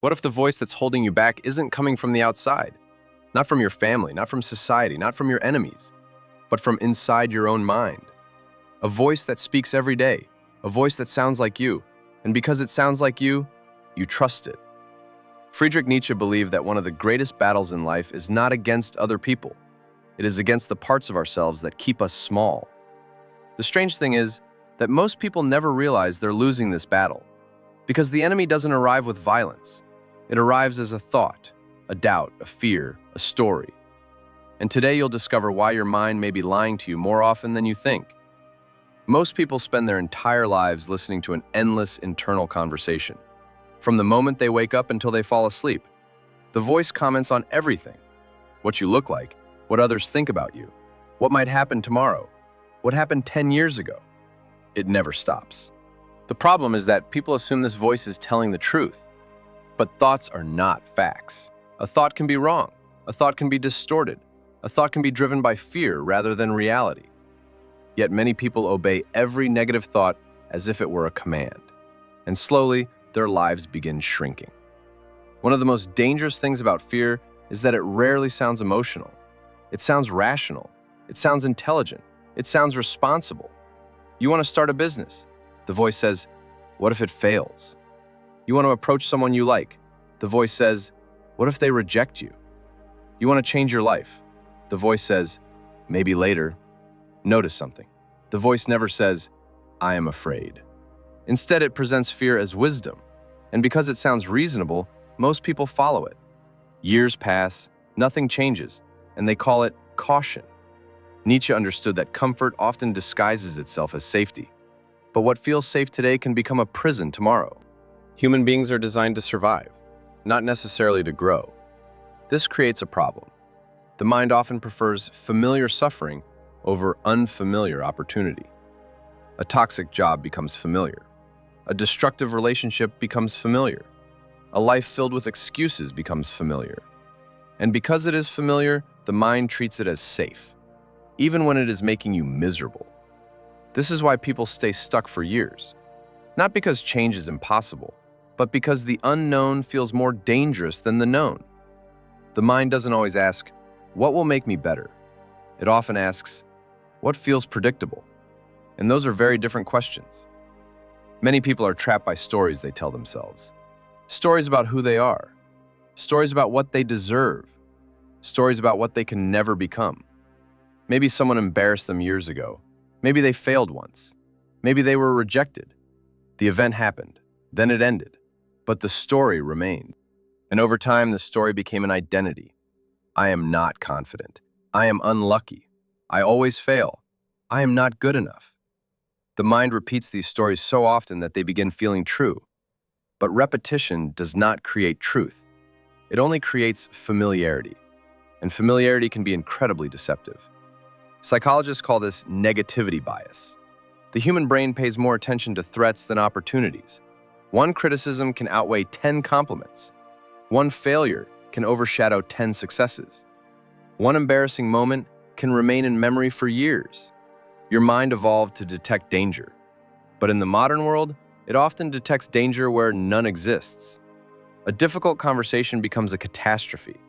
What if the voice that's holding you back isn't coming from the outside? Not from your family, not from society, not from your enemies, but from inside your own mind. A voice that speaks every day, a voice that sounds like you, and because it sounds like you trust it. Friedrich Nietzsche believed that one of the greatest battles in life is not against other people. It is against the parts of ourselves that keep us small. The strange thing is that most people never realize they're losing this battle, because the enemy doesn't arrive with violence. It arrives as a thought, a doubt, a fear, a story. And today you'll discover why your mind may be lying to you more often than you think. Most people spend their entire lives listening to an endless internal conversation. From the moment they wake up until they fall asleep, the voice comments on everything. What you look like, what others think about you, what might happen tomorrow, what happened 10 years ago. It never stops. The problem is that people assume this voice is telling the truth. But thoughts are not facts. A thought can be wrong. A thought can be distorted. A thought can be driven by fear rather than reality. Yet many people obey every negative thought as if it were a command. And slowly, their lives begin shrinking. One of the most dangerous things about fear is that it rarely sounds emotional. It sounds rational. It sounds intelligent. It sounds responsible. You want to start a business. The voice says, "What if it fails?" You want to approach someone you like. The voice says, "What if they reject you?" You want to change your life. The voice says, "Maybe later." Notice something. The voice never says, "I am afraid." Instead, it presents fear as wisdom. And because it sounds reasonable, most people follow it. Years pass, nothing changes, and they call it caution. Nietzsche understood that comfort often disguises itself as safety. But what feels safe today can become a prison tomorrow. Human beings are designed to survive, not necessarily to grow. This creates a problem. The mind often prefers familiar suffering over unfamiliar opportunity. A toxic job becomes familiar. A destructive relationship becomes familiar. A life filled with excuses becomes familiar. And because it is familiar, the mind treats it as safe, even when it is making you miserable. This is why people stay stuck for years. Not because change is impossible, but because the unknown feels more dangerous than the known. The mind doesn't always ask, "What will make me better?" It often asks, "What feels predictable?" And those are very different questions. Many people are trapped by stories they tell themselves. Stories about who they are. Stories about what they deserve. Stories about what they can never become. Maybe someone embarrassed them years ago. Maybe they failed once. Maybe they were rejected. The event happened, then it ended, but the story remained. And over time, the story became an identity. I am not confident. I am unlucky. I always fail. I am not good enough. The mind repeats these stories so often that they begin feeling true. But repetition does not create truth. It only creates familiarity. And familiarity can be incredibly deceptive. Psychologists call this negativity bias. The human brain pays more attention to threats than opportunities. One criticism can outweigh 10 compliments. One failure can overshadow 10 successes. One embarrassing moment can remain in memory for years. Your mind evolved to detect danger. But in the modern world, it often detects danger where none exists. A difficult conversation becomes a catastrophe.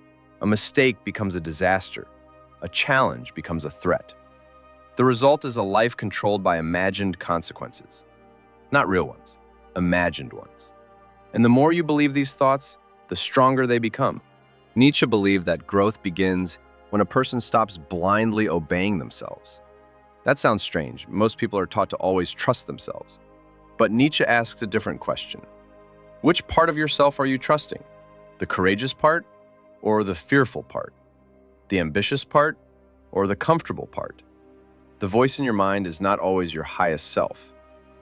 A mistake becomes a disaster. A challenge becomes a threat. The result is a life controlled by imagined consequences. Not real ones, imagined ones. And the more you believe these thoughts, the stronger they become. Nietzsche believed that growth begins when a person stops blindly obeying themselves. That sounds strange. Most people are taught to always trust themselves. But Nietzsche asks a different question. Which part of yourself are you trusting? The courageous part or the fearful part? The ambitious part or the comfortable part? The voice in your mind is not always your highest self.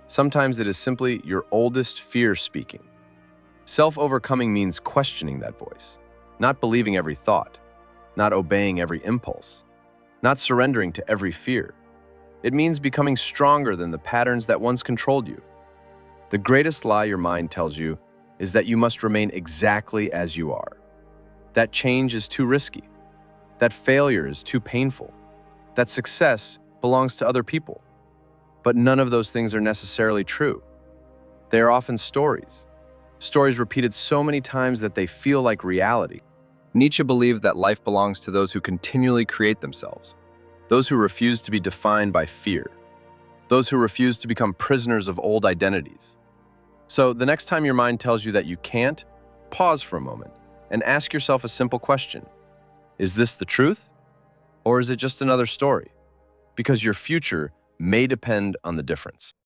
Sometimes it is simply your oldest fear speaking. Self-overcoming means questioning that voice, not believing every thought, not obeying every impulse, not surrendering to every fear. It means becoming stronger than the patterns that once controlled you. The greatest lie your mind tells you is that you must remain exactly as you are. That change is too risky. That failure is too painful. That success belongs to other people. But none of those things are necessarily true. They are often stories. stories repeated so many times that they feel like reality. Nietzsche believed that life belongs to those who continually create themselves, Those who refuse to be defined by fear. Those who refuse to become prisoners of old identities. So the next time your mind tells you that you can't, pause for a moment and ask yourself a simple question. Is this the truth? Or is it just another story? Because your future may depend on the difference.